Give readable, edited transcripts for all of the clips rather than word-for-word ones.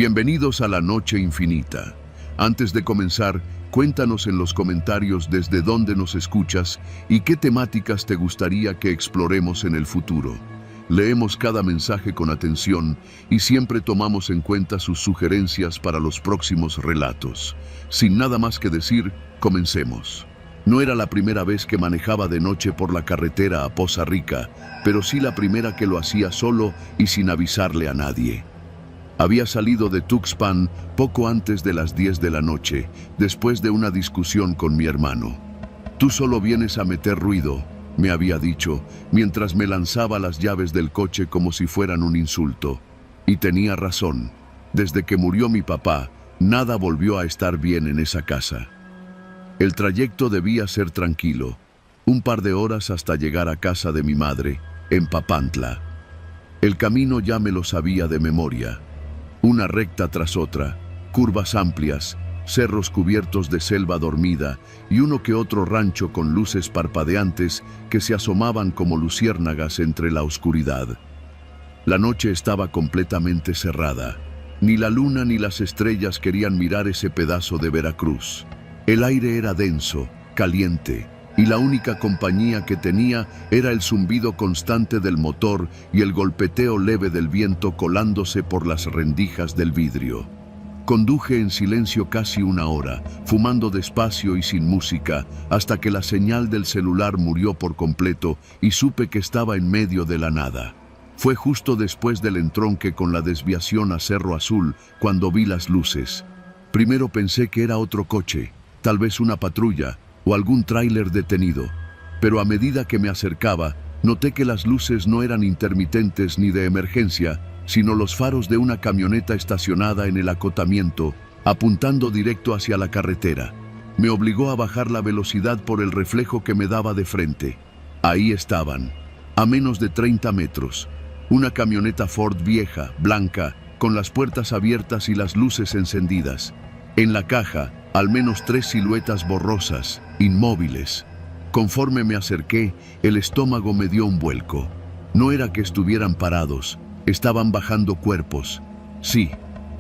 Bienvenidos a la Noche Infinita. Antes de comenzar, cuéntanos en los comentarios desde dónde nos escuchas y qué temáticas te gustaría que exploremos en el futuro. Leemos cada mensaje con atención y siempre tomamos en cuenta sus sugerencias para los próximos relatos. Sin nada más que decir, comencemos. No era la primera vez que manejaba de noche por la carretera a Poza Rica, pero sí la primera que lo hacía solo y sin avisarle a nadie. Había salido de Tuxpan poco antes de las 10 de la noche, después de una discusión con mi hermano. «Tú solo vienes a meter ruido», me había dicho, mientras me lanzaba las llaves del coche como si fueran un insulto. Y tenía razón. Desde que murió mi papá, nada volvió a estar bien en esa casa. El trayecto debía ser tranquilo, un par de horas hasta llegar a casa de mi madre, en Papantla. El camino ya me lo sabía de memoria. Una recta tras otra, curvas amplias, cerros cubiertos de selva dormida y uno que otro rancho con luces parpadeantes que se asomaban como luciérnagas entre la oscuridad. La noche estaba completamente cerrada. Ni la luna ni las estrellas querían mirar ese pedazo de Veracruz. El aire era denso, caliente, y la única compañía que tenía era el zumbido constante del motor y el golpeteo leve del viento colándose por las rendijas del vidrio. Conduje en silencio casi una hora, fumando despacio y sin música, hasta que la señal del celular murió por completo y supe que estaba en medio de la nada. Fue justo después del entronque con la desviación a Cerro Azul cuando vi las luces. Primero pensé que era otro coche, tal vez una patrulla o algún tráiler detenido, pero a medida que me acercaba, noté que las luces no eran intermitentes ni de emergencia, sino los faros de una camioneta estacionada en el acotamiento, apuntando directo hacia la carretera. Me obligó a bajar la velocidad por el reflejo que me daba de frente. Ahí estaban, a menos de 30 metros, una camioneta Ford vieja, blanca, con las puertas abiertas y las luces encendidas. En la caja, al menos 3 siluetas borrosas, inmóviles. Conforme me acerqué, el estómago me dio un vuelco. No era que estuvieran parados, estaban bajando cuerpos. Sí,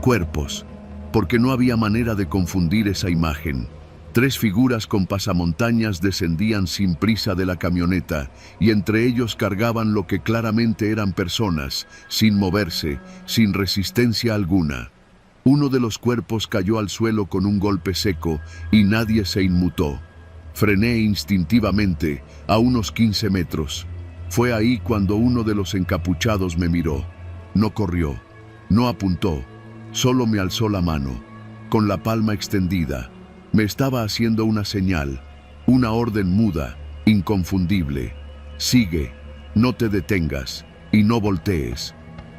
cuerpos, porque no había manera de confundir esa imagen. 3 figuras con pasamontañas descendían sin prisa de la camioneta y entre ellos cargaban lo que claramente eran personas, sin moverse, sin resistencia alguna. Uno de los cuerpos cayó al suelo con un golpe seco y nadie se inmutó. Frené instintivamente a unos 15 metros. Fue ahí cuando uno de los encapuchados me miró. No corrió, no apuntó, solo me alzó la mano, con la palma extendida. Me estaba haciendo una señal, una orden muda, inconfundible. Sigue, no te detengas y no voltees.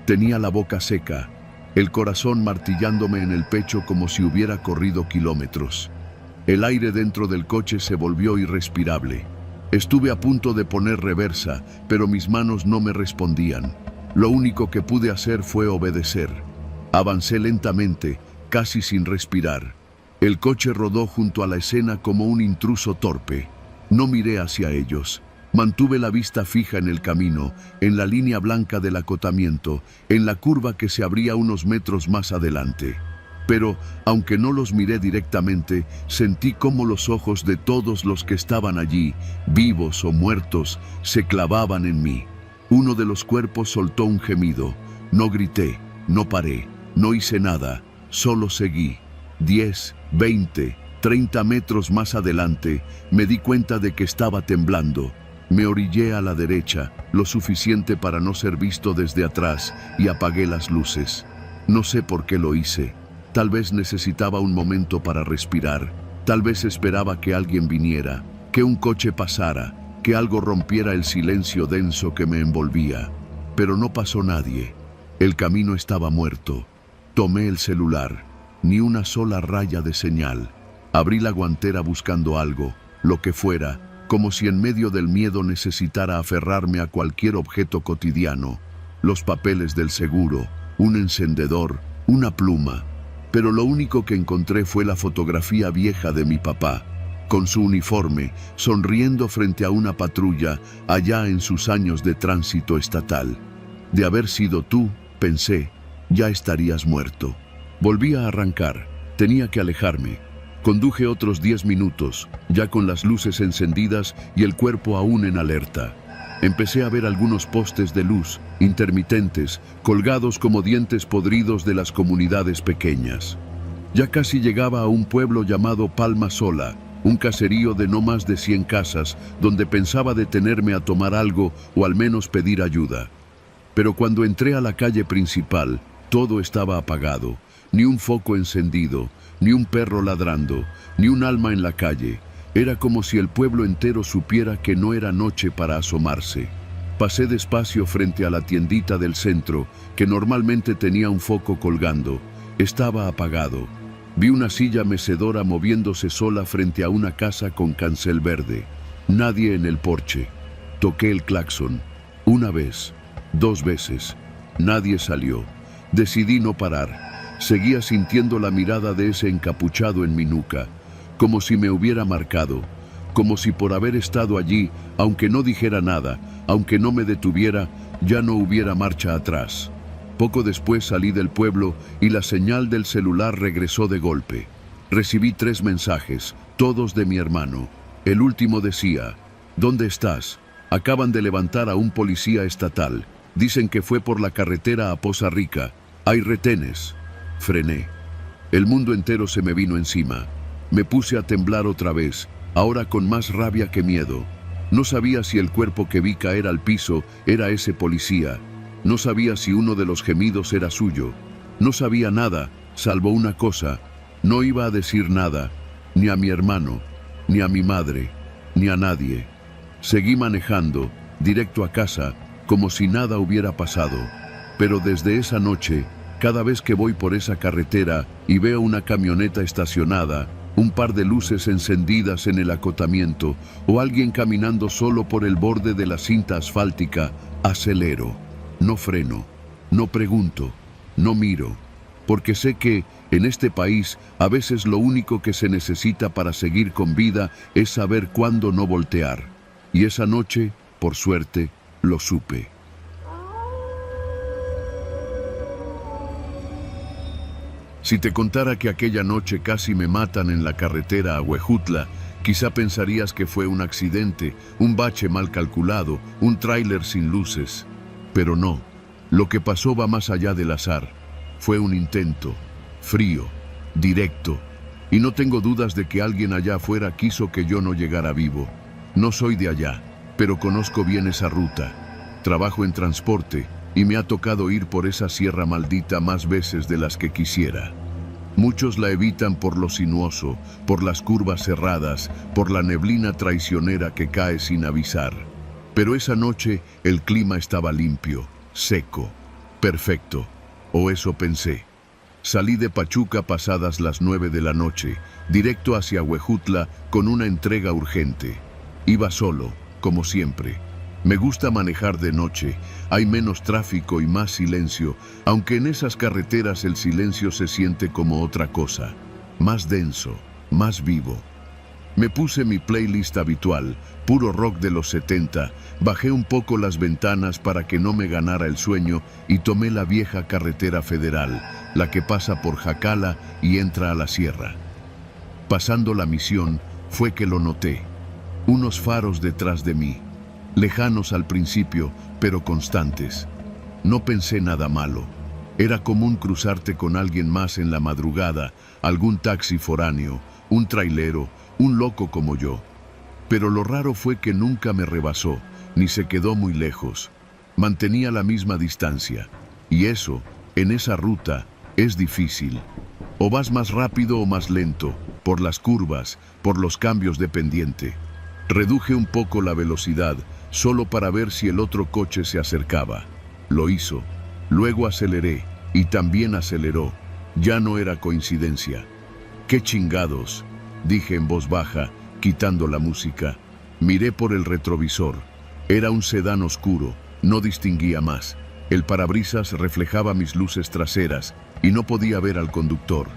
Tenía la boca seca, el corazón martillándome en el pecho como si hubiera corrido kilómetros. El aire dentro del coche se volvió irrespirable. Estuve a punto de poner reversa, pero mis manos no me respondían. Lo único que pude hacer fue obedecer. Avancé lentamente, casi sin respirar. El coche rodó junto a la escena como un intruso torpe. No miré hacia ellos. Mantuve la vista fija en el camino, en la línea blanca del acotamiento, en la curva que se abría unos metros más adelante. Pero, aunque no los miré directamente, sentí cómo los ojos de todos los que estaban allí, vivos o muertos, se clavaban en mí. Uno de los cuerpos soltó un gemido. No grité, no paré, no hice nada, solo seguí. 10, 20, 30 metros más adelante, me di cuenta de que estaba temblando. Me orillé a la derecha, lo suficiente para no ser visto desde atrás, y apagué las luces. No sé por qué lo hice. Tal vez necesitaba un momento para respirar. Tal vez esperaba que alguien viniera, que un coche pasara, que algo rompiera el silencio denso que me envolvía. Pero no pasó nadie. El camino estaba muerto. Tomé el celular. Ni una sola raya de señal. Abrí la guantera buscando algo, lo que fuera, como si en medio del miedo necesitara aferrarme a cualquier objeto cotidiano. Los papeles del seguro, un encendedor, una pluma. Pero lo único que encontré fue la fotografía vieja de mi papá, con su uniforme, sonriendo frente a una patrulla allá en sus años de tránsito estatal. De haber sido tú, pensé, ya estarías muerto. Volví a arrancar. Tenía que alejarme. Conduje otros 10 minutos, ya con las luces encendidas y el cuerpo aún en alerta. Empecé a ver algunos postes de luz, intermitentes, colgados como dientes podridos de las comunidades pequeñas. Ya casi llegaba a un pueblo llamado Palma Sola, un caserío de no más de 100 casas, donde pensaba detenerme a tomar algo o al menos pedir ayuda. Pero cuando entré a la calle principal, todo estaba apagado, ni un foco encendido, ni un perro ladrando, ni un alma en la calle. Era como si el pueblo entero supiera que no era noche para asomarse. Pasé despacio frente a la tiendita del centro, que normalmente tenía un foco colgando. Estaba apagado. Vi una silla mecedora moviéndose sola frente a una casa con cancel verde. Nadie en el porche. Toqué el claxon. Una vez, 2 veces. Nadie salió. Decidí no parar. Seguía sintiendo la mirada de ese encapuchado en mi nuca, como si me hubiera marcado, como si por haber estado allí, aunque no dijera nada, aunque no me detuviera, ya no hubiera marcha atrás. Poco después salí del pueblo y la señal del celular regresó de golpe. Recibí 3 mensajes, todos de mi hermano. El último decía: ¿dónde estás? Acaban de levantar a un policía estatal. Dicen que fue por la carretera a Poza Rica. Hay retenes. Frené. El mundo entero se me vino encima. Me puse a temblar otra vez, ahora con más rabia que miedo. No sabía si el cuerpo que vi caer al piso era ese policía. No sabía si uno de los gemidos era suyo. No sabía nada, salvo una cosa. No iba a decir nada, ni a mi hermano, ni a mi madre, ni a nadie. Seguí manejando, directo a casa, como si nada hubiera pasado. Pero desde esa noche, cada vez que voy por esa carretera y veo una camioneta estacionada, un par de luces encendidas en el acotamiento o alguien caminando solo por el borde de la cinta asfáltica, acelero. No freno, no pregunto, no miro, porque sé que en este país a veces lo único que se necesita para seguir con vida es saber cuándo no voltear. Y esa noche, por suerte, lo supe. Si te contara que aquella noche casi me matan en la carretera a Huejutla, quizá pensarías que fue un accidente, un bache mal calculado, un tráiler sin luces. Pero no, lo que pasó va más allá del azar. Fue un intento, frío, directo, y no tengo dudas de que alguien allá afuera quiso que yo no llegara vivo. No soy de allá, pero conozco bien esa ruta. Trabajo en transporte y me ha tocado ir por esa sierra maldita más veces de las que quisiera. Muchos la evitan por lo sinuoso, por las curvas cerradas, por la neblina traicionera que cae sin avisar. Pero esa noche el clima estaba limpio, seco, perfecto, o eso pensé. Salí de Pachuca pasadas las 9 de la noche, directo hacia Huejutla con una entrega urgente. Iba solo, como siempre. Me gusta manejar de noche, hay menos tráfico y más silencio, aunque en esas carreteras el silencio se siente como otra cosa, más denso, más vivo. Me puse mi playlist habitual, puro rock de los 70, bajé un poco las ventanas para que no me ganara el sueño y tomé la vieja carretera federal, la que pasa por Jacala y entra a la sierra. Pasando la Misión, fue que lo noté. Unos faros detrás de mí. Lejanos al principio, pero constantes. No pensé nada malo. Era común cruzarte con alguien más en la madrugada, algún taxi foráneo, un trailero, un loco como yo. Pero lo raro fue que nunca me rebasó, ni se quedó muy lejos. Mantenía la misma distancia. Y eso, en esa ruta, es difícil. O vas más rápido o más lento, por las curvas, por los cambios de pendiente. Reduje un poco la velocidad, solo para ver si el otro coche se acercaba. Lo hizo. Luego aceleré, y también aceleró. Ya no era coincidencia. ¡Qué chingados!, dije en voz baja, quitando la música. Miré por el retrovisor. Era un sedán oscuro, no distinguía más. El parabrisas reflejaba mis luces traseras, y no podía ver al conductor.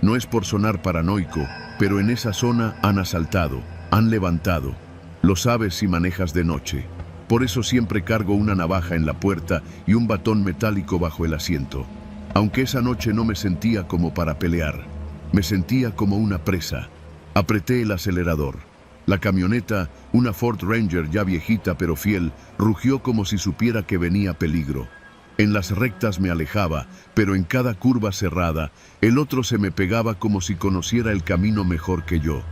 No es por sonar paranoico, pero en esa zona han asaltado, han levantado. Lo sabes si manejas de noche. Por eso siempre cargo una navaja en la puerta y un batón metálico bajo el asiento. Aunque esa noche no me sentía como para pelear, me sentía como una presa. Apreté el acelerador. La camioneta, una Ford Ranger ya viejita pero fiel, rugió como si supiera que venía peligro. En las rectas me alejaba, pero en cada curva cerrada, el otro se me pegaba como si conociera el camino mejor que yo.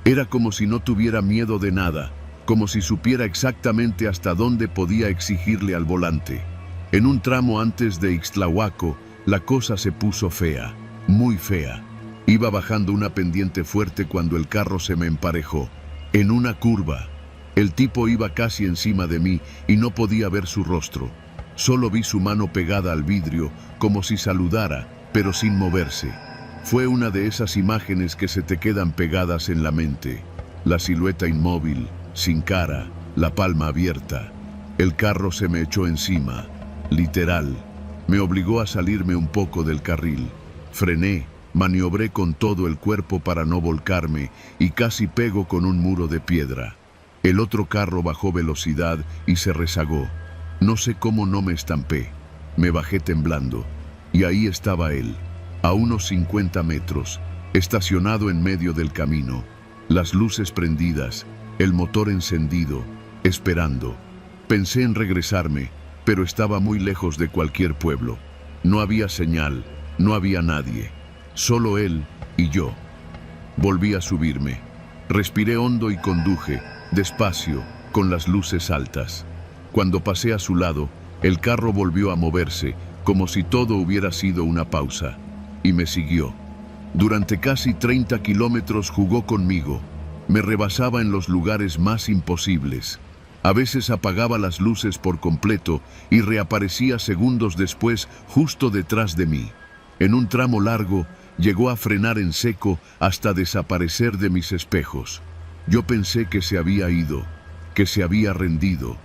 Era como si no tuviera miedo de nada, como si supiera exactamente hasta dónde podía exigirle al volante. En un tramo antes de Ixtlahuaco, la cosa se puso fea, muy fea. Iba bajando una pendiente fuerte cuando el carro se me emparejó. En una curva, el tipo iba casi encima de mí y no podía ver su rostro. Solo vi su mano pegada al vidrio, como si saludara, pero sin moverse. Fue una de esas imágenes que se te quedan pegadas en la mente. La silueta inmóvil, sin cara, la palma abierta. El carro se me echó encima, literal. Me obligó a salirme un poco del carril. Frené, maniobré con todo el cuerpo para no volcarme y casi pego con un muro de piedra. El otro carro bajó velocidad y se rezagó. No sé cómo no me estampé. Me bajé temblando. Y ahí estaba él, a unos 50 metros, estacionado en medio del camino. Las luces prendidas, el motor encendido, esperando. Pensé en regresarme, pero estaba muy lejos de cualquier pueblo. No había señal, no había nadie. Solo él y yo. Volví a subirme. Respiré hondo y conduje, despacio, con las luces altas. Cuando pasé a su lado, el carro volvió a moverse, como si todo hubiera sido una pausa. Y me siguió. Durante casi 30 kilómetros jugó conmigo. Me rebasaba en los lugares más imposibles. A veces apagaba las luces por completo y reaparecía segundos después justo detrás de mí. En un tramo largo, llegó a frenar en seco hasta desaparecer de mis espejos. Yo pensé que se había ido, que se había rendido,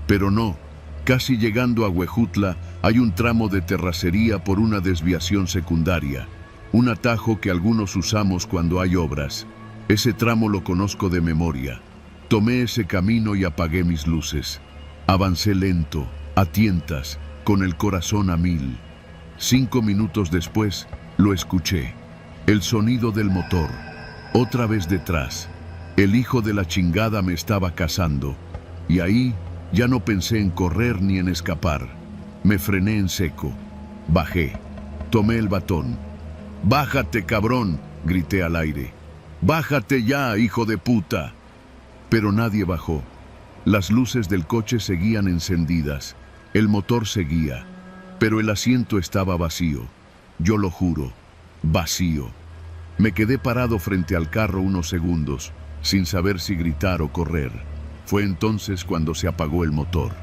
pero no. Casi llegando a Huejutla hay un tramo de terracería por una desviación secundaria, un atajo que algunos usamos cuando hay obras. Ese tramo lo conozco de memoria. Tomé ese camino y apagué mis luces. Avancé lento, a tientas, con el corazón a 1000. 5 minutos después, lo escuché. El sonido del motor. Otra vez detrás. El hijo de la chingada me estaba cazando. Y ahí ya no pensé en correr ni en escapar. Me frené en seco. Bajé. Tomé el batón. «¡Bájate, cabrón!», grité al aire. «¡Bájate ya, hijo de puta!». Pero nadie bajó. Las luces del coche seguían encendidas. El motor seguía. Pero el asiento estaba vacío. Yo lo juro, vacío. Me quedé parado frente al carro unos segundos, sin saber si gritar o correr. Fue entonces cuando se apagó el motor,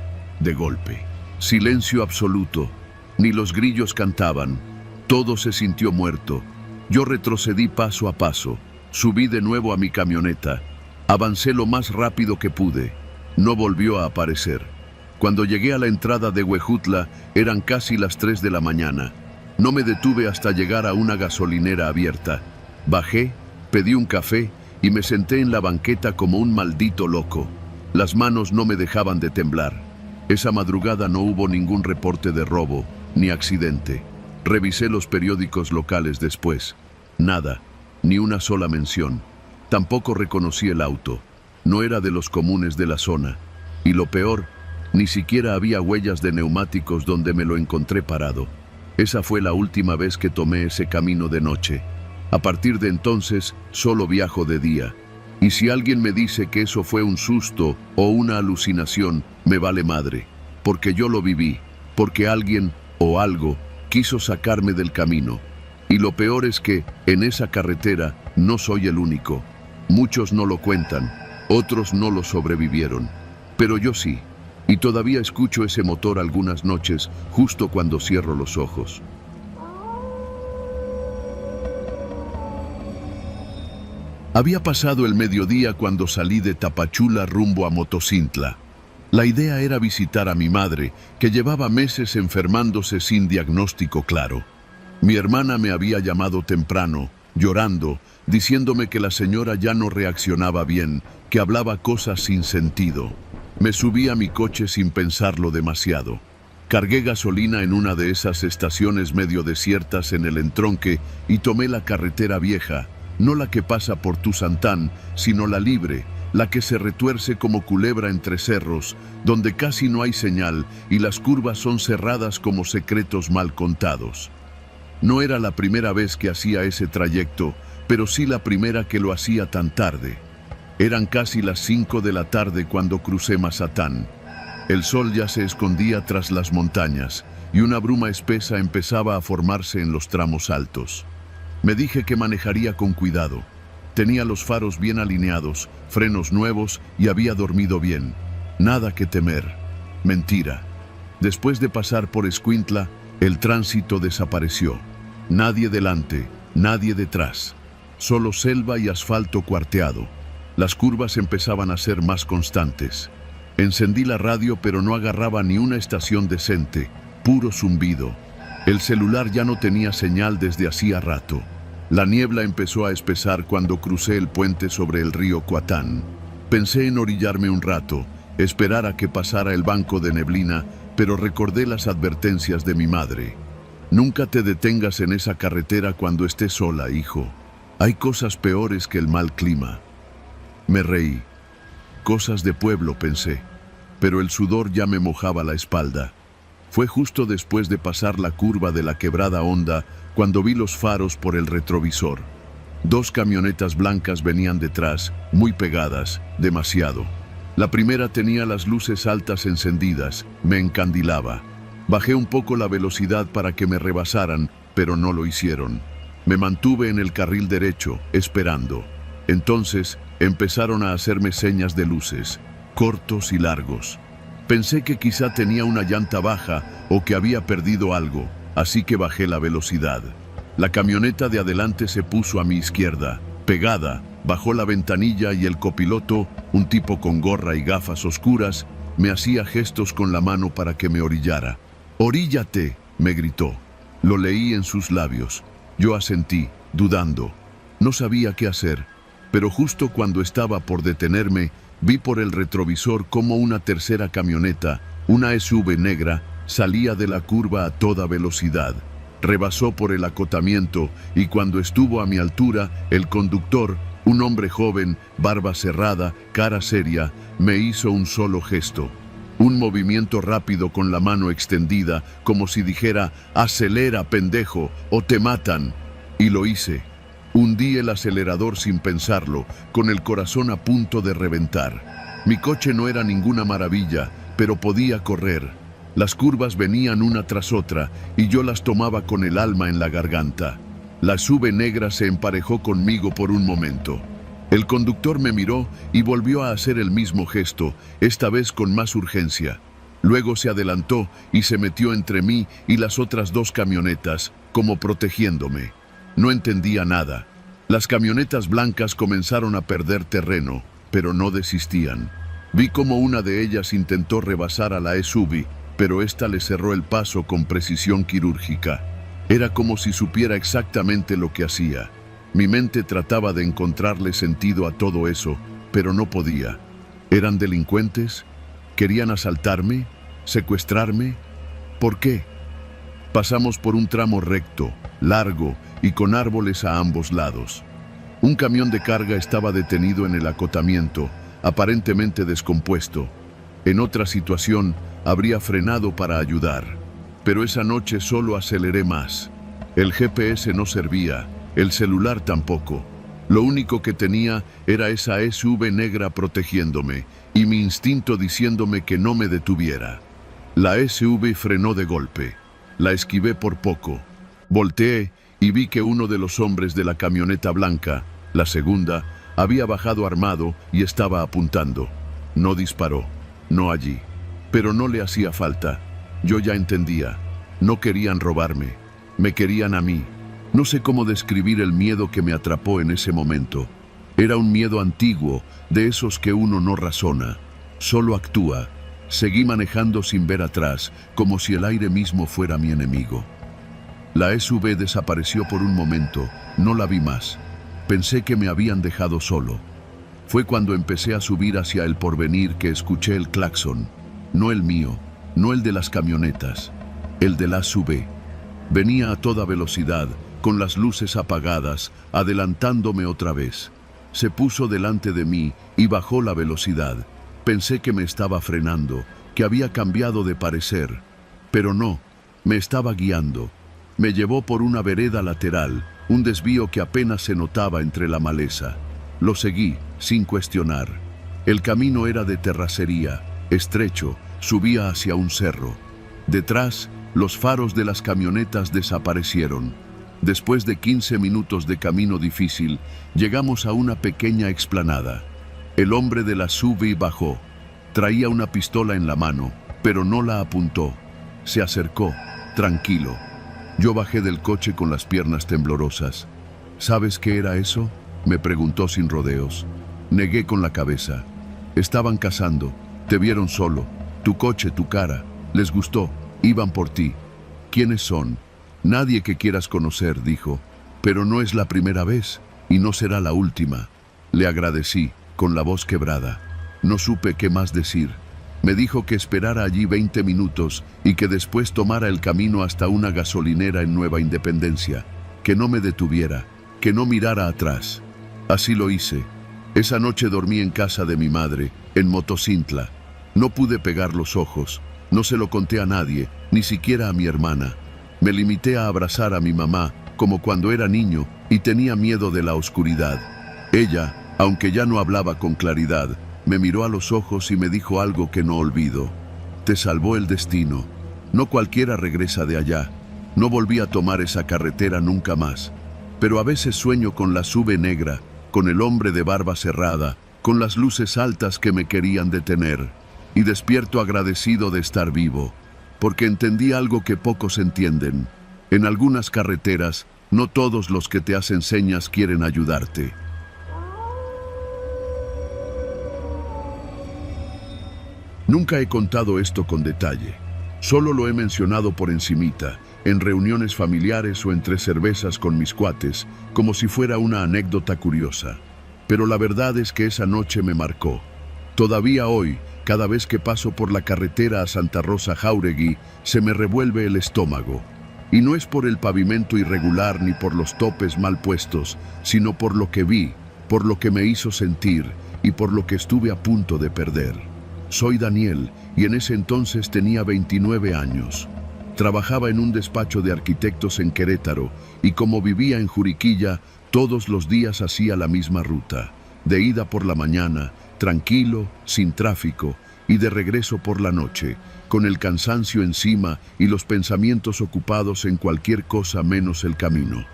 de golpe. Silencio absoluto. Ni los grillos cantaban. Todo se sintió muerto. Yo retrocedí paso a paso. Subí de nuevo a mi camioneta. Avancé lo más rápido que pude. No volvió a aparecer. Cuando llegué a la entrada de Huejutla, eran casi las 3 de la mañana. No me detuve hasta llegar a una gasolinera abierta. Bajé, pedí un café y me senté en la banqueta como un maldito loco. Las manos no me dejaban de temblar. Esa madrugada no hubo ningún reporte de robo, ni accidente. Revisé los periódicos locales después. Nada, ni una sola mención. Tampoco reconocí el auto. No era de los comunes de la zona. Y lo peor, ni siquiera había huellas de neumáticos donde me lo encontré parado. Esa fue la última vez que tomé ese camino de noche. A partir de entonces, solo viajo de día. Y si alguien me dice que eso fue un susto o una alucinación, me vale madre. Porque yo lo viví. Porque alguien o algo quiso sacarme del camino. Y lo peor es que, en esa carretera, no soy el único. Muchos no lo cuentan. Otros no lo sobrevivieron. Pero yo sí. Y todavía escucho ese motor algunas noches, justo cuando cierro los ojos. Había pasado el mediodía cuando salí de Tapachula rumbo a Motocintla. La idea era visitar a mi madre, que llevaba meses enfermándose sin diagnóstico claro. Mi hermana me había llamado temprano, llorando, diciéndome que la señora ya no reaccionaba bien, que hablaba cosas sin sentido. Me subí a mi coche sin pensarlo demasiado. Cargué gasolina en una de esas estaciones medio desiertas en el entronque y tomé la carretera vieja, no la que pasa por Tuzantán, sino la libre, la que se retuerce como culebra entre cerros, donde casi no hay señal y las curvas son cerradas como secretos mal contados. No era la primera vez que hacía ese trayecto, pero sí la primera que lo hacía tan tarde. Eran casi las 5 de la tarde cuando crucé Mazatán. El sol ya se escondía tras las montañas y una bruma espesa empezaba a formarse en los tramos altos. Me dije que manejaría con cuidado. Tenía los faros bien alineados, frenos nuevos y había dormido bien. Nada que temer. Mentira. Después de pasar por Escuintla, el tránsito desapareció. Nadie delante, nadie detrás. Solo selva y asfalto cuarteado. Las curvas empezaban a ser más constantes. Encendí la radio, pero no agarraba ni una estación decente. Puro zumbido. El celular ya no tenía señal desde hacía rato. La niebla empezó a espesar cuando crucé el puente sobre el río Cuatán. Pensé en orillarme un rato, esperar a que pasara el banco de neblina, pero recordé las advertencias de mi madre. Nunca te detengas en esa carretera cuando estés sola, hijo. Hay cosas peores que el mal clima. Me reí. Cosas de pueblo, pensé, pero el sudor ya me mojaba la espalda. Fue justo después de pasar la curva de la Quebrada Honda cuando vi los faros por el retrovisor. 2 camionetas blancas venían detrás, muy pegadas, demasiado. La primera tenía las luces altas encendidas, me encandilaba. Bajé un poco la velocidad para que me rebasaran, pero no lo hicieron. Me mantuve en el carril derecho, esperando. Entonces empezaron a hacerme señas de luces, cortos y largos. Pensé que quizá tenía una llanta baja o que había perdido algo, así que bajé la velocidad. La camioneta de adelante se puso a mi izquierda, pegada, bajó la ventanilla y el copiloto, un tipo con gorra y gafas oscuras, me hacía gestos con la mano para que me orillara. «¡Oríllate!», me gritó. Lo leí en sus labios. Yo asentí, dudando. No sabía qué hacer, pero justo cuando estaba por detenerme, vi por el retrovisor cómo una tercera camioneta, una SUV negra, salía de la curva a toda velocidad. Rebasó por el acotamiento y cuando estuvo a mi altura, el conductor, un hombre joven, barba cerrada, cara seria, me hizo un solo gesto. Un movimiento rápido con la mano extendida, como si dijera, «Acelera, pendejo, o te matan». Y lo hice. Hundí el acelerador sin pensarlo, con el corazón a punto de reventar. Mi coche no era ninguna maravilla, pero podía correr. Las curvas venían una tras otra y yo las tomaba con el alma en la garganta. La SUV negra se emparejó conmigo por un momento. El conductor me miró y volvió a hacer el mismo gesto, esta vez con más urgencia. Luego se adelantó y se metió entre mí y las otras 2 camionetas, como protegiéndome. No entendía nada. Las camionetas blancas comenzaron a perder terreno, pero no desistían. Vi cómo una de ellas intentó rebasar a la SUV, pero esta le cerró el paso con precisión quirúrgica. Era como si supiera exactamente lo que hacía. Mi mente trataba de encontrarle sentido a todo eso, pero no podía. ¿Eran delincuentes? ¿Querían asaltarme? ¿Secuestrarme? ¿Por qué? Pasamos por un tramo recto, largo y con árboles a ambos lados. Un camión de carga estaba detenido en el acotamiento, aparentemente descompuesto. En otra situación, habría frenado para ayudar. Pero esa noche solo aceleré más. El GPS no servía, el celular tampoco. Lo único que tenía era esa SUV negra protegiéndome y mi instinto diciéndome que no me detuviera. La SUV frenó de golpe. La esquivé por poco. Volteé y vi que uno de los hombres de la camioneta blanca, la segunda, había bajado armado y estaba apuntando. No disparó, no allí. Pero no le hacía falta. Yo ya entendía. No querían robarme. Me querían a mí. No sé cómo describir el miedo que me atrapó en ese momento. Era un miedo antiguo, de esos que uno no razona, solo actúa. Seguí manejando sin ver atrás, como si el aire mismo fuera mi enemigo. La SUV desapareció por un momento, no la vi más. Pensé que me habían dejado solo. Fue cuando empecé a subir hacia el Porvenir que escuché el claxon, no el mío, no el de las camionetas, el de la SUV. Venía a toda velocidad, con las luces apagadas, adelantándome otra vez. Se puso delante de mí y bajó la velocidad. Pensé que me estaba frenando, que había cambiado de parecer. Pero no, me estaba guiando. Me llevó por una vereda lateral, un desvío que apenas se notaba entre la maleza. Lo seguí, sin cuestionar. El camino era de terracería, estrecho, subía hacia un cerro. Detrás, los faros de las camionetas desaparecieron. Después de 15 minutos de camino difícil, llegamos a una pequeña explanada. El hombre de la SUV bajó. Traía una pistola en la mano, pero no la apuntó. Se acercó, tranquilo. Yo bajé del coche con las piernas temblorosas. ¿Sabes qué era eso?, me preguntó sin rodeos. Negué con la cabeza. Estaban cazando, te vieron solo. Tu coche, tu cara, les gustó, iban por ti. ¿Quiénes son? Nadie que quieras conocer, dijo. Pero no es la primera vez, y no será la última. Le agradecí, con la voz quebrada. No supe qué más decir. Me dijo que esperara allí 20 minutos y que después tomara el camino hasta una gasolinera en Nueva Independencia. Que no me detuviera, que no mirara atrás. Así lo hice. Esa noche dormí en casa de mi madre, en Motocintla. No pude pegar los ojos, no se lo conté a nadie, ni siquiera a mi hermana. Me limité a abrazar a mi mamá, como cuando era niño, y tenía miedo de la oscuridad. Ella, aunque ya no hablaba con claridad, me miró a los ojos y me dijo algo que no olvido. Te salvó el destino. No cualquiera regresa de allá. No volví a tomar esa carretera nunca más. Pero a veces sueño con la SUV negra, con el hombre de barba cerrada, con las luces altas que me querían detener. Y despierto agradecido de estar vivo, porque entendí algo que pocos entienden. En algunas carreteras, no todos los que te hacen señas quieren ayudarte. Nunca he contado esto con detalle. Solo lo he mencionado por encimita, en reuniones familiares o entre cervezas con mis cuates, como si fuera una anécdota curiosa. Pero la verdad es que esa noche me marcó. Todavía hoy, cada vez que paso por la carretera a Santa Rosa Jáuregui, se me revuelve el estómago. Y no es por el pavimento irregular ni por los topes mal puestos, sino por lo que vi, por lo que me hizo sentir y por lo que estuve a punto de perder. Soy Daniel y en ese entonces tenía 29 años. Trabajaba en un despacho de arquitectos en Querétaro y como vivía en Juriquilla, todos los días hacía la misma ruta. De ida por la mañana, tranquilo, sin tráfico, y de regreso por la noche, con el cansancio encima y los pensamientos ocupados en cualquier cosa menos el camino.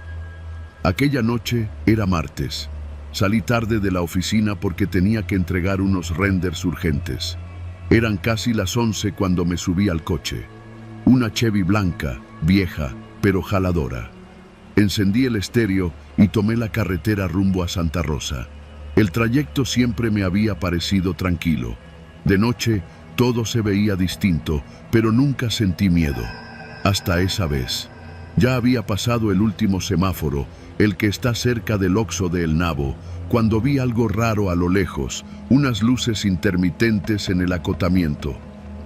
Aquella noche era martes. Salí tarde de la oficina porque tenía que entregar unos renders urgentes. Eran casi las 11 cuando me subí al coche. Una Chevy blanca, vieja, pero jaladora. Encendí el estéreo y tomé la carretera rumbo a Santa Rosa. El trayecto siempre me había parecido tranquilo. De noche, todo se veía distinto, pero nunca sentí miedo. Hasta esa vez. Ya había pasado el último semáforo, el que está cerca del Oxxo de El Nabo, cuando vi algo raro a lo lejos, unas luces intermitentes en el acotamiento.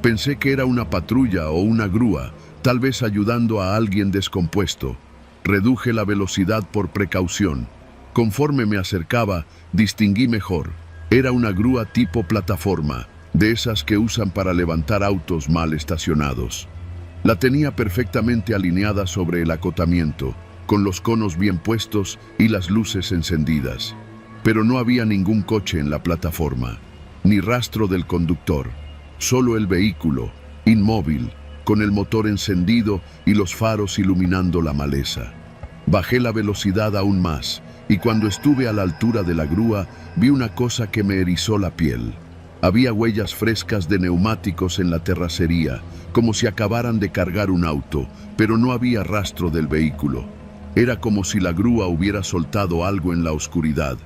Pensé que era una patrulla o una grúa, tal vez ayudando a alguien descompuesto. Reduje la velocidad por precaución. Conforme me acercaba, distinguí mejor. Era una grúa tipo plataforma, de esas que usan para levantar autos mal estacionados. La tenía perfectamente alineada sobre el acotamiento, con los conos bien puestos y las luces encendidas. Pero no había ningún coche en la plataforma, ni rastro del conductor, solo el vehículo, inmóvil, con el motor encendido y los faros iluminando la maleza. Bajé la velocidad aún más, y cuando estuve a la altura de la grúa, vi una cosa que me erizó la piel. Había huellas frescas de neumáticos en la terracería, como si acabaran de cargar un auto, pero no había rastro del vehículo. Era como si la grúa hubiera soltado algo en la oscuridad.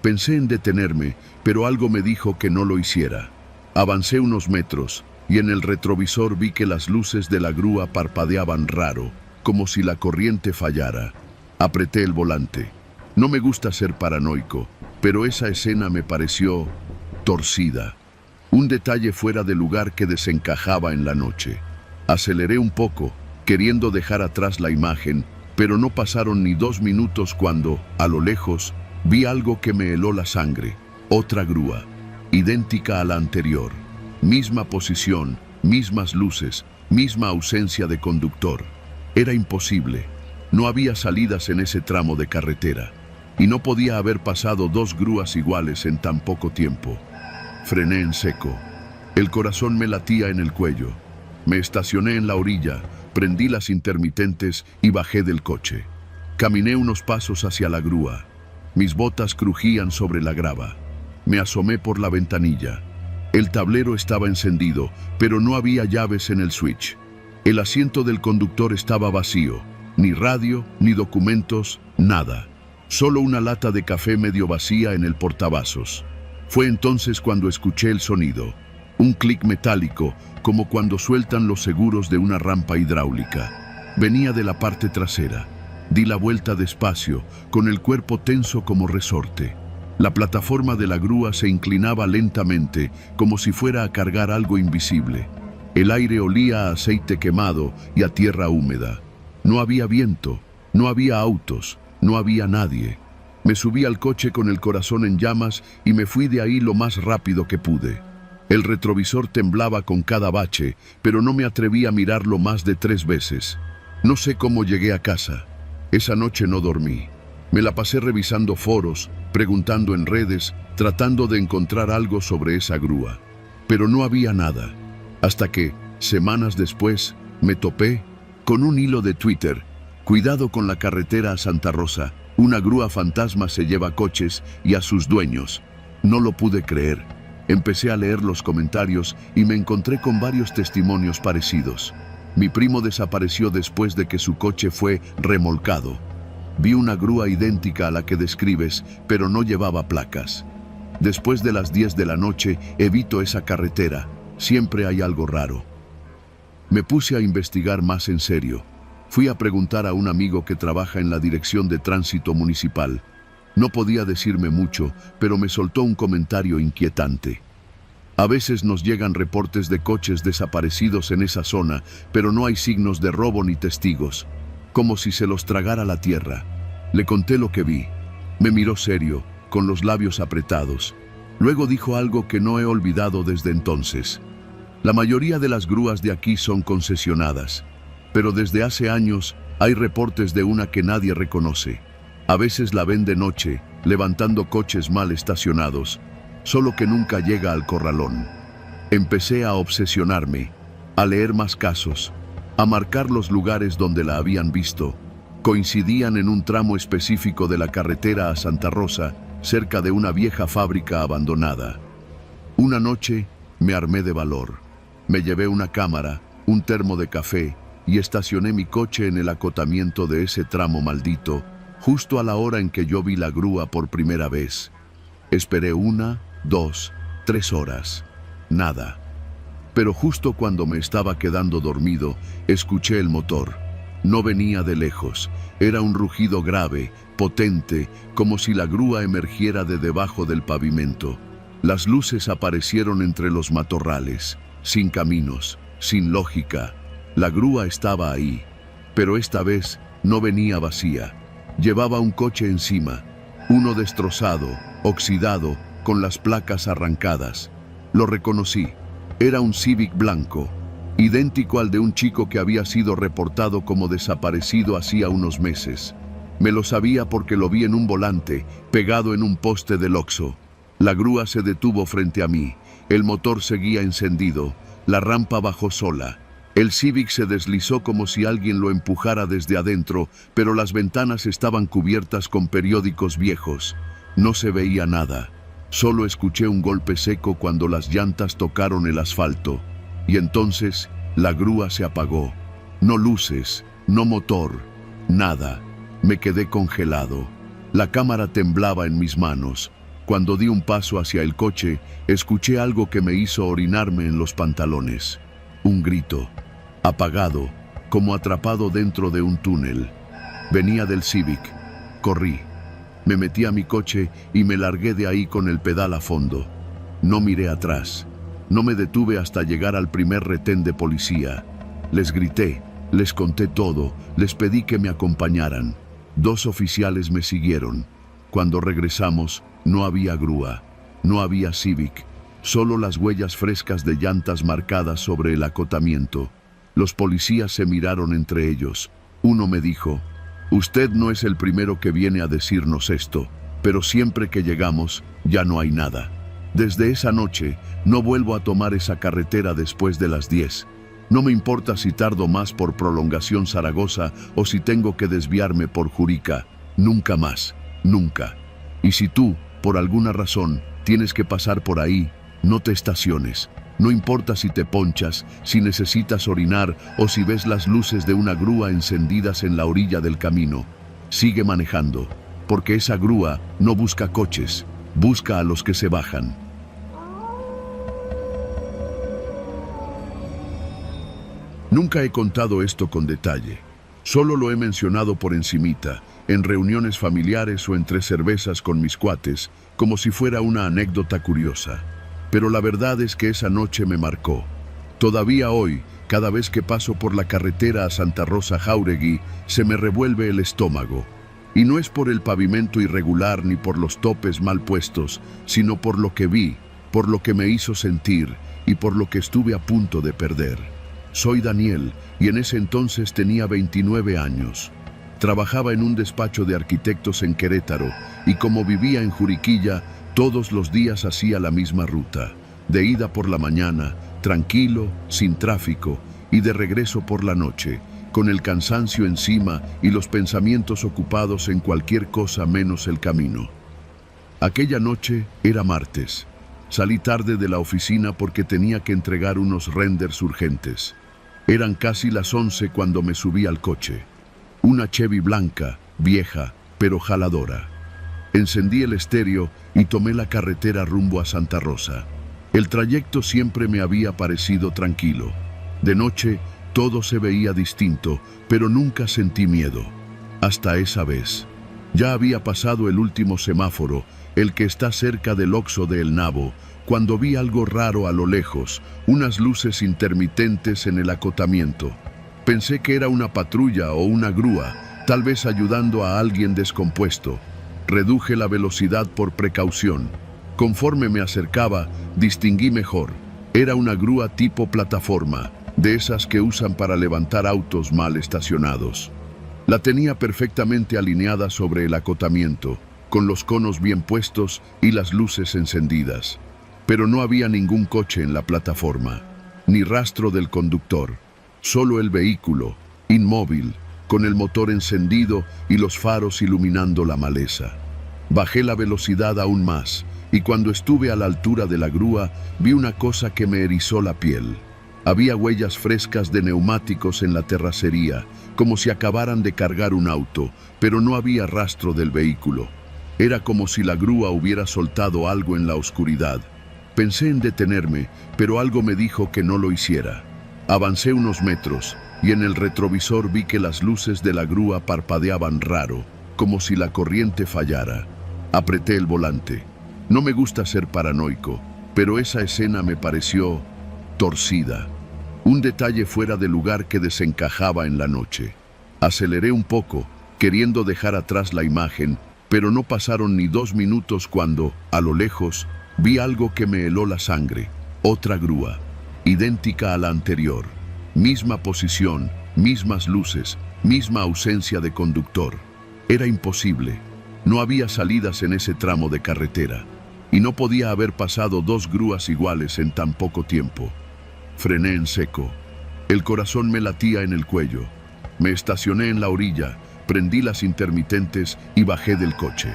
Pensé en detenerme, pero algo me dijo que no lo hiciera. Avancé unos metros, y en el retrovisor vi que las luces de la grúa parpadeaban raro, como si la corriente fallara. Apreté el volante. No me gusta ser paranoico, pero esa escena me pareció torcida. un detalle fuera de lugar que desencajaba en la noche. Aceleré un poco, queriendo dejar atrás la imagen, pero no pasaron ni 2 minutos cuando, a lo lejos, vi algo que me heló la sangre. Otra grúa, idéntica a la anterior. Misma posición, mismas luces, misma ausencia de conductor. Era imposible. No había salidas en ese tramo de carretera. Y no podía haber pasado 2 grúas iguales en tan poco tiempo. Frené en seco. El corazón me latía en el cuello. Me estacioné en la orilla, prendí las intermitentes y bajé del coche. Caminé unos pasos hacia la grúa. Mis botas crujían sobre la grava. Me asomé por la ventanilla. El tablero estaba encendido, pero no había llaves en el switch. El asiento del conductor estaba vacío. Ni radio, ni documentos, nada. Solo una lata de café medio vacía en el portavasos. Fue entonces cuando escuché el sonido. Un clic metálico, como cuando sueltan los seguros de una rampa hidráulica. Venía de la parte trasera. Di la vuelta despacio, con el cuerpo tenso como resorte. La plataforma de la grúa se inclinaba lentamente, como si fuera a cargar algo invisible. El aire olía a aceite quemado y a tierra húmeda. No había viento, no había autos, no había nadie. Me subí al coche con el corazón en llamas y me fui de ahí lo más rápido que pude. El retrovisor temblaba con cada bache, pero no me atreví a mirarlo más de 3 veces. No sé cómo llegué a casa. Esa noche no dormí. Me la pasé revisando foros, preguntando en redes, tratando de encontrar algo sobre esa grúa. Pero no había nada. Hasta que, semanas después, me topé con un hilo de Twitter. Cuidado con la carretera a Santa Rosa. Una grúa fantasma se lleva coches y a sus dueños. No lo pude creer. Empecé a leer los comentarios y me encontré con varios testimonios parecidos. Mi primo desapareció después de que su coche fue remolcado. Vi una grúa idéntica a la que describes, pero no llevaba placas. Después de las 10 de la noche, evito esa carretera. Siempre hay algo raro. Me puse a investigar más en serio. Fui a preguntar a un amigo que trabaja en la Dirección de Tránsito Municipal. No podía decirme mucho, pero me soltó un comentario inquietante. A veces nos llegan reportes de coches desaparecidos en esa zona, pero no hay signos de robo ni testigos. Como si se los tragara la tierra. Le conté lo que vi. Me miró serio, con los labios apretados. Luego dijo algo que no he olvidado desde entonces. La mayoría de las grúas de aquí son concesionadas, pero desde hace años hay reportes de una que nadie reconoce. A veces la ven de noche, levantando coches mal estacionados, solo que nunca llega al corralón. Empecé a obsesionarme, a leer más casos, a marcar los lugares donde la habían visto. Coincidían en un tramo específico de la carretera a Santa Rosa, cerca de una vieja fábrica abandonada. Una noche me armé de valor. Me llevé una cámara, un termo de café y estacioné mi coche en el acotamiento de ese tramo maldito, justo a la hora en que yo vi la grúa por primera vez. Esperé 1, 2, 3 horas. Nada. Pero justo cuando me estaba quedando dormido, escuché el motor. No venía de lejos. Era un rugido grave, potente, como si la grúa emergiera de debajo del pavimento. Las luces aparecieron entre los matorrales, sin caminos, sin lógica. La grúa estaba ahí, pero esta vez no venía vacía. Llevaba un coche encima, uno destrozado, oxidado, con las placas arrancadas. Lo reconocí. Era un Civic blanco, idéntico al de un chico que había sido reportado como desaparecido hacía unos meses. Me lo sabía porque lo vi en un volante, pegado en un poste del Oxxo. La grúa se detuvo frente a mí. El motor seguía encendido. La rampa bajó sola. El Civic se deslizó como si alguien lo empujara desde adentro, pero las ventanas estaban cubiertas con periódicos viejos. No se veía nada. Solo escuché un golpe seco cuando las llantas tocaron el asfalto. Y entonces la grúa se apagó. No luces, no motor, nada. Me quedé congelado. La cámara temblaba en mis manos. Cuando di un paso hacia el coche, escuché algo que me hizo orinarme en los pantalones. Un grito, apagado, como atrapado dentro de un túnel. Venía del Civic. Corrí. Me metí a mi coche y me largué de ahí con el pedal a fondo. No miré atrás. No me detuve hasta llegar al primer retén de policía. Les grité, les conté todo, les pedí que me acompañaran. 2 oficiales me siguieron. Cuando regresamos, no había grúa, no había Civic, solo las huellas frescas de llantas marcadas sobre el acotamiento. Los policías se miraron entre ellos. Uno me dijo: «Usted no es el primero que viene a decirnos esto, pero siempre que llegamos, ya no hay nada». Desde esa noche, no vuelvo a tomar esa carretera después de las 10. No me importa si tardo más por Prolongación Zaragoza o si tengo que desviarme por Jurica. Nunca más, nunca. Y si tú, por alguna razón, tienes que pasar por ahí, no te estaciones. No importa si te ponchas, si necesitas orinar o si ves las luces de una grúa encendidas en la orilla del camino. Sigue manejando, porque esa grúa no busca coches, busca a los que se bajan. Nunca he contado esto con detalle. Solo lo he mencionado por encimita, en reuniones familiares o entre cervezas con mis cuates, como si fuera una anécdota curiosa. Pero la verdad es que esa noche me marcó. Todavía hoy, cada vez que paso por la carretera a Santa Rosa Jáuregui, se me revuelve el estómago. Y no es por el pavimento irregular ni por los topes mal puestos, sino por lo que vi, por lo que me hizo sentir y por lo que estuve a punto de perder. Soy Daniel y en ese entonces tenía 29 años. Trabajaba en un despacho de arquitectos en Querétaro y como vivía en Juriquilla, todos los días hacía la misma ruta, de ida por la mañana, tranquilo, sin tráfico, y de regreso por la noche, con el cansancio encima y los pensamientos ocupados en cualquier cosa menos el camino. Aquella noche era martes. Salí tarde de la oficina porque tenía que entregar unos renders urgentes. Eran casi las 11 cuando me subí al coche. Una Chevy blanca, vieja, pero jaladora. Encendí el estéreo y tomé la carretera rumbo a Santa Rosa. El trayecto siempre me había parecido tranquilo. De noche, todo se veía distinto, pero nunca sentí miedo. Hasta esa vez. Ya había pasado el último semáforo, el que está cerca del Oxxo de El Nabo, cuando vi algo raro a lo lejos, unas luces intermitentes en el acotamiento. Pensé que era una patrulla o una grúa, tal vez ayudando a alguien descompuesto. Reduje la velocidad por precaución. Conforme me acercaba, distinguí mejor. Era una grúa tipo plataforma, de esas que usan para levantar autos mal estacionados. La tenía perfectamente alineada sobre el acotamiento, con los conos bien puestos y las luces encendidas. Pero no había ningún coche en la plataforma, ni rastro del conductor, solo el vehículo, inmóvil, con el motor encendido y los faros iluminando la maleza. Bajé la velocidad aún más, y cuando estuve a la altura de la grúa, vi una cosa que me erizó la piel. Había huellas frescas de neumáticos en la terracería, como si acabaran de cargar un auto, pero no había rastro del vehículo. Era como si la grúa hubiera soltado algo en la oscuridad. Pensé en detenerme, pero algo me dijo que no lo hiciera. Avancé unos metros, y en el retrovisor vi que las luces de la grúa parpadeaban raro, como si la corriente fallara. Apreté el volante. No me gusta ser paranoico, pero esa escena me pareció torcida. Un detalle fuera de lugar que desencajaba en la noche. Aceleré un poco, queriendo dejar atrás la imagen, pero no pasaron ni 2 minutos cuando, a lo lejos, vi algo que me heló la sangre. Otra grúa, idéntica a la anterior. Misma posición, mismas luces, misma ausencia de conductor. Era imposible. No había salidas en ese tramo de carretera, y no podía haber pasado 2 grúas iguales en tan poco tiempo. Frené en seco. El corazón me latía en el cuello. Me estacioné en la orilla, prendí las intermitentes y bajé del coche.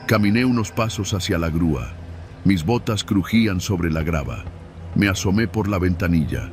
Caminé unos pasos hacia la grúa. Mis botas crujían sobre la grava. Me asomé por la ventanilla.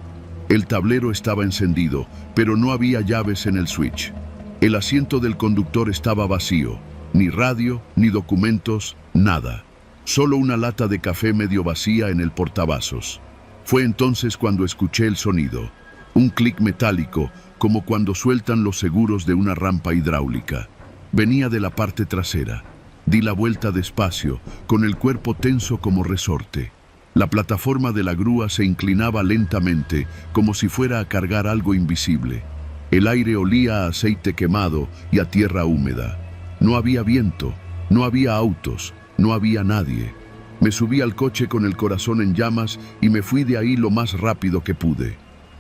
El tablero estaba encendido, pero no había llaves en el switch. El asiento del conductor estaba vacío. Ni radio, ni documentos, nada. Solo una lata de café medio vacía en el portavasos. Fue entonces cuando escuché el sonido. Un clic metálico, como cuando sueltan los seguros de una rampa hidráulica. Venía de la parte trasera. Di la vuelta despacio, con el cuerpo tenso como resorte. La plataforma de la grúa se inclinaba lentamente, como si fuera a cargar algo invisible. El aire olía a aceite quemado y a tierra húmeda. No había viento, no había autos, no había nadie. Me subí al coche con el corazón en llamas y me fui de ahí lo más rápido que pude.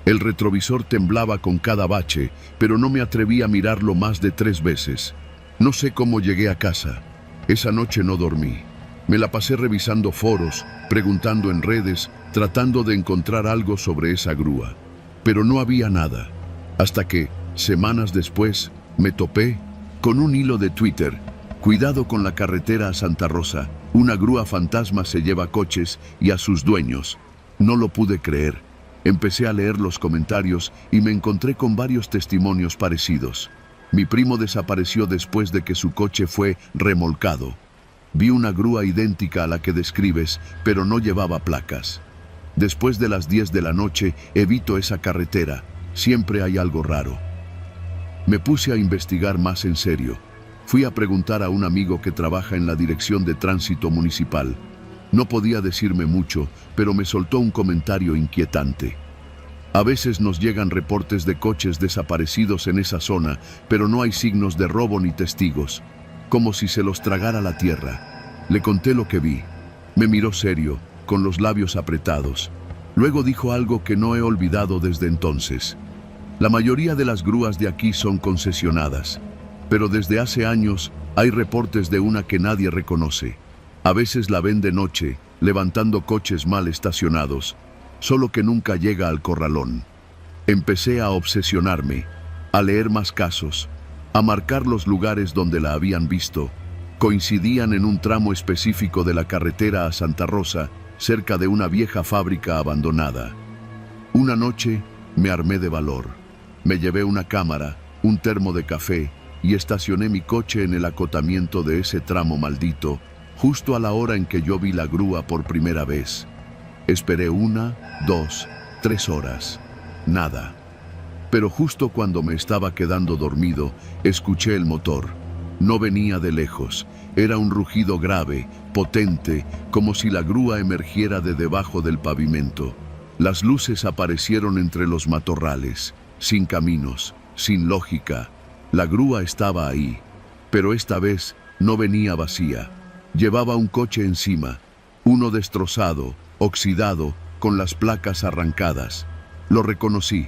El retrovisor temblaba con cada bache, pero no me atreví a mirarlo más de 3 veces. No sé cómo llegué a casa. Esa noche no dormí. Me la pasé revisando foros, preguntando en redes, tratando de encontrar algo sobre esa grúa. Pero no había nada. Hasta que, semanas después, me topé con un hilo de Twitter. Cuidado con la carretera a Santa Rosa. Una grúa fantasma se lleva coches y a sus dueños. No lo pude creer. Empecé a leer los comentarios y me encontré con varios testimonios parecidos. Mi primo desapareció después de que su coche fue remolcado. Vi una grúa idéntica a la que describes, pero no llevaba placas. Después de las 10 de la noche, evito esa carretera. Siempre hay algo raro. Me puse a investigar más en serio. Fui a preguntar a un amigo que trabaja en la Dirección de Tránsito Municipal. No podía decirme mucho, pero me soltó un comentario inquietante. A veces nos llegan reportes de coches desaparecidos en esa zona, pero no hay signos de robo ni testigos. Como si se los tragara la tierra. Le conté lo que vi. Me miró serio, con los labios apretados. Luego dijo algo que no he olvidado desde entonces. La mayoría de las grúas de aquí son concesionadas, pero desde hace años hay reportes de una que nadie reconoce. A veces la ven de noche, levantando coches mal estacionados, solo que nunca llega al corralón. Empecé a obsesionarme, a leer más casos, a marcar los lugares donde la habían visto. Coincidían en un tramo específico de la carretera a Santa Rosa, cerca de una vieja fábrica abandonada. Una noche me armé de valor. Me llevé una cámara, un termo de café y estacioné mi coche en el acotamiento de ese tramo maldito, justo a la hora en que yo vi la grúa por primera vez. Esperé 1, 2, 3 horas. Nada. Pero justo cuando me estaba quedando dormido, escuché el motor. No venía de lejos. Era un rugido grave, potente, como si la grúa emergiera de debajo del pavimento. Las luces aparecieron entre los matorrales, sin caminos, sin lógica. La grúa estaba ahí, pero esta vez no venía vacía. Llevaba un coche encima, uno destrozado, oxidado, con las placas arrancadas. Lo reconocí.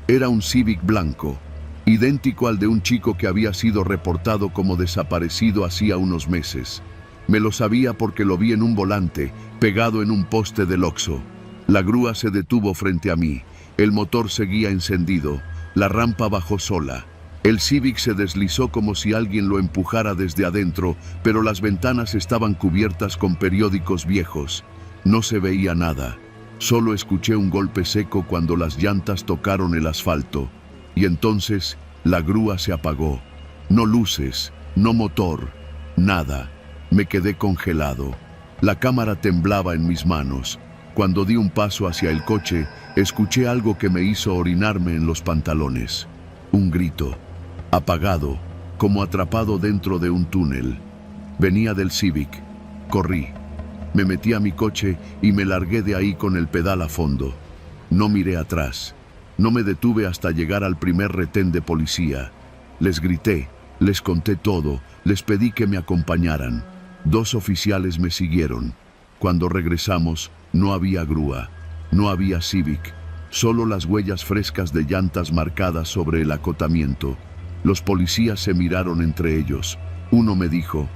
Era un Civic blanco, idéntico al de un chico que había sido reportado como desaparecido hacía unos meses. Me lo sabía porque lo vi en un volante, pegado en un poste del Oxxo. La grúa se detuvo frente a mí. El motor seguía encendido. La rampa bajó sola. El Civic se deslizó como si alguien lo empujara desde adentro, pero las ventanas estaban cubiertas con periódicos viejos. No se veía nada. Solo escuché un golpe seco cuando las llantas tocaron el asfalto. Y entonces la grúa se apagó. No luces, no motor, nada. Me quedé congelado. La cámara temblaba en mis manos. Cuando di un paso hacia el coche, escuché algo que me hizo orinarme en los pantalones. Un grito, apagado, como atrapado dentro de un túnel. Venía del Civic. Corrí. Me metí a mi coche y me largué de ahí con el pedal a fondo. No miré atrás. No me detuve hasta llegar al primer retén de policía. Les grité, les conté todo, les pedí que me acompañaran. 2 oficiales me siguieron. Cuando regresamos, no había grúa, no había Civic, solo las huellas frescas de llantas marcadas sobre el acotamiento. Los policías se miraron entre ellos. Uno me dijo: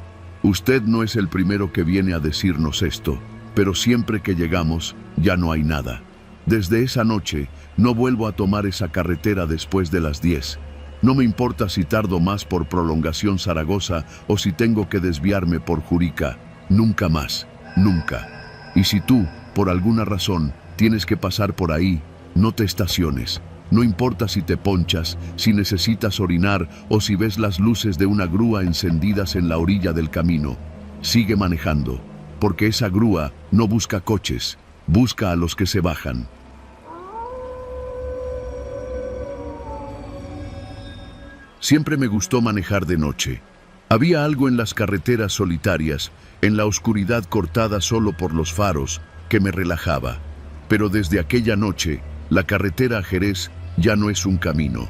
«Usted no es el primero que viene a decirnos esto, pero siempre que llegamos, ya no hay nada». Desde esa noche, no vuelvo a tomar esa carretera después de las 10. No me importa si tardo más por Prolongación Zaragoza o si tengo que desviarme por Jurica. Nunca más, nunca. Y si tú, por alguna razón, tienes que pasar por ahí, no te estaciones. No importa si te ponchas, si necesitas orinar o si ves las luces de una grúa encendidas en la orilla del camino. Sigue manejando, porque esa grúa no busca coches, busca a los que se bajan. Siempre me gustó manejar de noche. Había algo en las carreteras solitarias, en la oscuridad cortada solo por los faros, que me relajaba. Pero desde aquella noche, la carretera a Jerez ya no es un camino.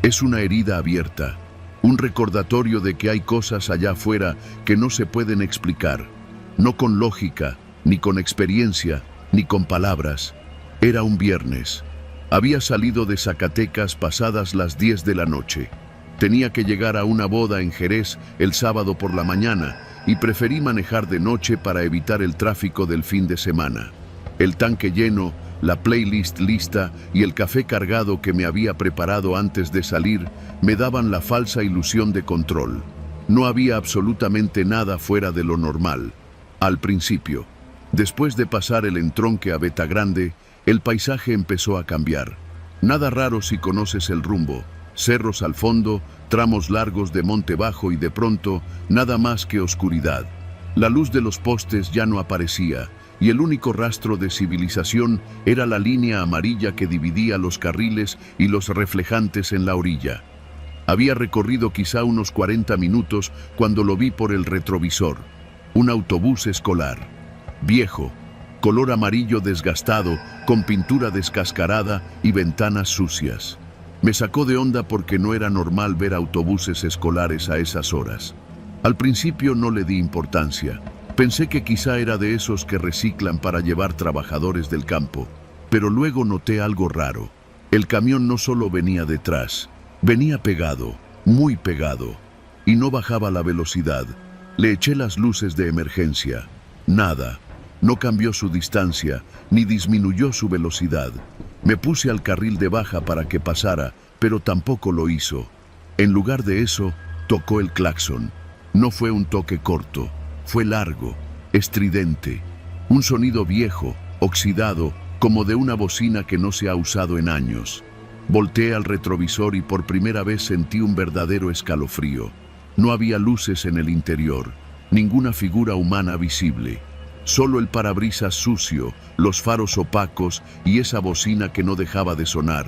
Es una herida abierta, un recordatorio de que hay cosas allá afuera que no se pueden explicar, no con lógica, ni con experiencia, ni con palabras. Era un viernes. Había salido de Zacatecas pasadas las 10 de la noche. Tenía que llegar a una boda en Jerez el sábado por la mañana y preferí manejar de noche para evitar el tráfico del fin de semana. El tanque lleno, la playlist lista y el café cargado que me había preparado antes de salir me daban la falsa ilusión de control. No había absolutamente nada fuera de lo normal. Al principio, después de pasar el entronque a Betagrande, el paisaje empezó a cambiar. Nada raro si conoces el rumbo. Cerros al fondo, tramos largos de monte bajo y de pronto, nada más que oscuridad. La luz de los postes ya no aparecía y el único rastro de civilización era la línea amarilla que dividía los carriles y los reflejantes en la orilla. Había recorrido quizá unos 40 minutos cuando lo vi por el retrovisor. Un autobús escolar. Viejo, color amarillo desgastado, con pintura descascarada y ventanas sucias. Me sacó de onda porque no era normal ver autobuses escolares a esas horas. Al principio no le di importancia. Pensé que quizá era de esos que reciclan para llevar trabajadores del campo. Pero luego noté algo raro. El camión no solo venía detrás, venía pegado, muy pegado. Y no bajaba la velocidad. Le eché las luces de emergencia. Nada. No cambió su distancia, ni disminuyó su velocidad. Me puse al carril de baja para que pasara, pero tampoco lo hizo. En lugar de eso, tocó el claxon. No fue un toque corto, fue largo, estridente. Un sonido viejo, oxidado, como de una bocina que no se ha usado en años. Volteé al retrovisor y por primera vez sentí un verdadero escalofrío. No había luces en el interior, ninguna figura humana visible. Solo el parabrisas sucio, los faros opacos y esa bocina que no dejaba de sonar.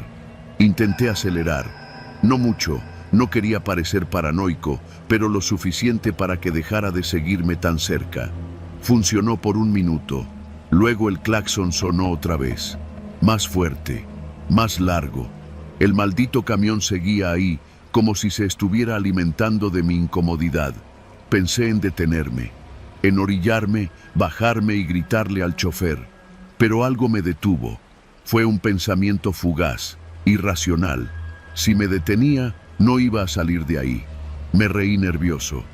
Intenté acelerar. No mucho, no quería parecer paranoico, pero lo suficiente para que dejara de seguirme tan cerca. Funcionó por un minuto. Luego el claxon sonó otra vez. Más fuerte, más largo. El maldito camión seguía ahí, como si se estuviera alimentando de mi incomodidad. Pensé en detenerme, en orillarme, bajarme y gritarle al chofer. Pero algo me detuvo. Fue un pensamiento fugaz, irracional. Si me detenía, no iba a salir de ahí. Me reí nervioso.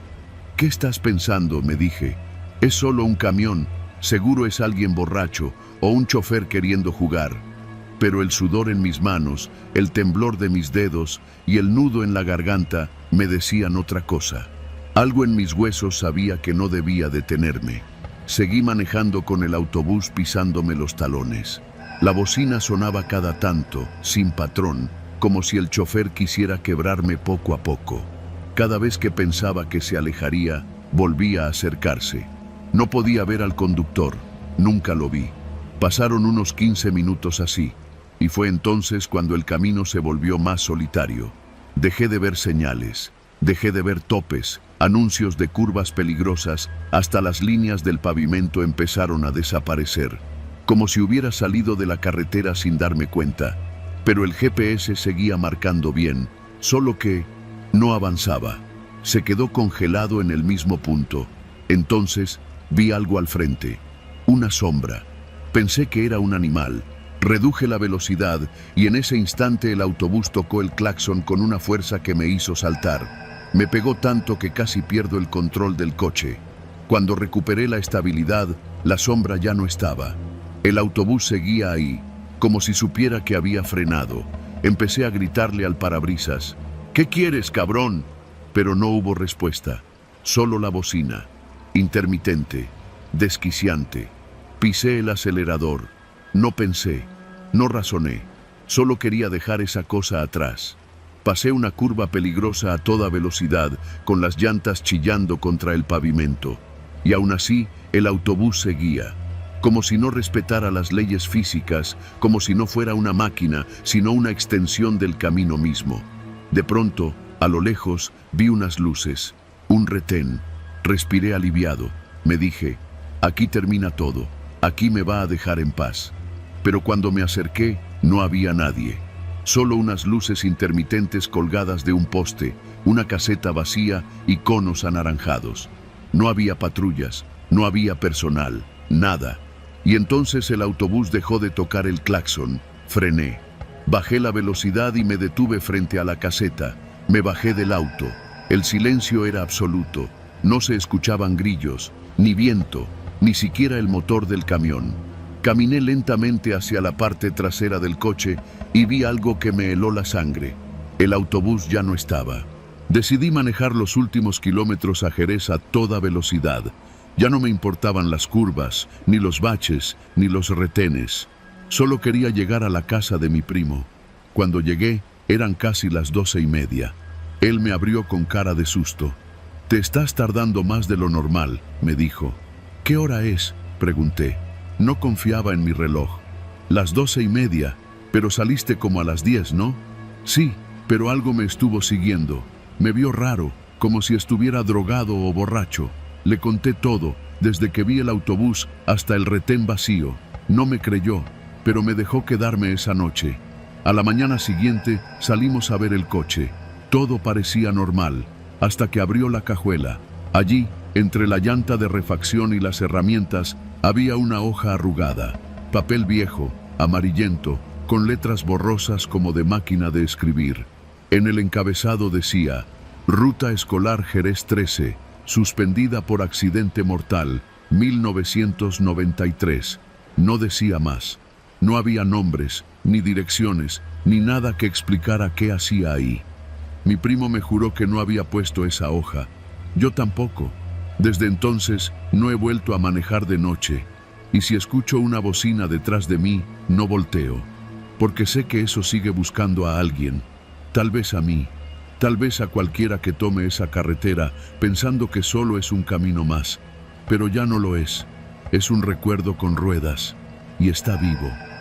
¿Qué estás pensando?, me dije. Es solo un camión, seguro es alguien borracho o un chofer queriendo jugar. Pero el sudor en mis manos, el temblor de mis dedos y el nudo en la garganta me decían otra cosa. Algo en mis huesos sabía que no debía detenerme. Seguí manejando con el autobús pisándome los talones. La bocina sonaba cada tanto, sin patrón, como si el chofer quisiera quebrarme poco a poco. Cada vez que pensaba que se alejaría, volvía a acercarse. No podía ver al conductor, nunca lo vi. Pasaron unos 15 minutos así, y fue entonces cuando el camino se volvió más solitario. Dejé de ver señales, dejé de ver topes, anuncios de curvas peligrosas, hasta las líneas del pavimento empezaron a desaparecer, como si hubiera salido de la carretera sin darme cuenta. Pero el GPS seguía marcando bien, solo que no avanzaba. Se quedó congelado en el mismo punto. Entonces vi algo al frente, una sombra. Pensé que era un animal. Reduje la velocidad y en ese instante el autobús tocó el claxon con una fuerza que me hizo saltar. Me pegó tanto que casi pierdo el control del coche. Cuando recuperé la estabilidad, la sombra ya no estaba. El autobús seguía ahí, como si supiera que había frenado. Empecé a gritarle al parabrisas: «¿Qué quieres, cabrón?». Pero no hubo respuesta, solo la bocina, intermitente, desquiciante. Pisé el acelerador. No pensé, no razoné, solo quería dejar esa cosa atrás. Pasé una curva peligrosa a toda velocidad, con las llantas chillando contra el pavimento. Y aún así, el autobús seguía, como si no respetara las leyes físicas, como si no fuera una máquina, sino una extensión del camino mismo. De pronto, a lo lejos, vi unas luces, un retén. Respiré aliviado. Me dije: aquí termina todo. aquí me va a dejar en paz. Pero cuando me acerqué, no había nadie. Solo unas luces intermitentes colgadas de un poste, una caseta vacía y conos anaranjados. No había patrullas, no había personal, nada. Y entonces el autobús dejó de tocar el claxon. Frené. Bajé la velocidad y me detuve frente a la caseta. Me bajé del auto. El silencio era absoluto. No se escuchaban grillos, ni viento, ni siquiera el motor del camión. Caminé lentamente hacia la parte trasera del coche y vi algo que me heló la sangre. El autobús ya no estaba. Decidí manejar los últimos kilómetros a Jerez a toda velocidad. Ya no me importaban las curvas, ni los baches, ni los retenes. Solo quería llegar a la casa de mi primo. Cuando llegué, eran casi las 12:30. Él me abrió con cara de susto. «Te estás tardando más de lo normal», me dijo. «¿Qué hora es?», pregunté. No confiaba en mi reloj. «Las 12:30, pero saliste como a las 10, ¿no?» «Sí, pero algo me estuvo siguiendo. Me vio raro, como si estuviera drogado o borracho. Le conté todo, desde que vi el autobús hasta el retén vacío. No me creyó, pero me dejó quedarme esa noche. A la mañana siguiente salimos a ver el coche. Todo parecía normal, hasta que abrió la cajuela. Allí, entre la llanta de refacción y las herramientas, había una hoja arrugada, papel viejo, amarillento, con letras borrosas como de máquina de escribir. En el encabezado decía: «Ruta escolar Jerez 13, suspendida por accidente mortal, 1993. No decía más. No había nombres, ni direcciones, ni nada que explicara qué hacía ahí. Mi primo me juró que no había puesto esa hoja. Yo tampoco. Desde entonces no he vuelto a manejar de noche, y si escucho una bocina detrás de mí, no volteo, porque sé que eso sigue buscando a alguien, tal vez a mí, tal vez a cualquiera que tome esa carretera pensando que solo es un camino más, pero ya no lo es un recuerdo con ruedas, y está vivo».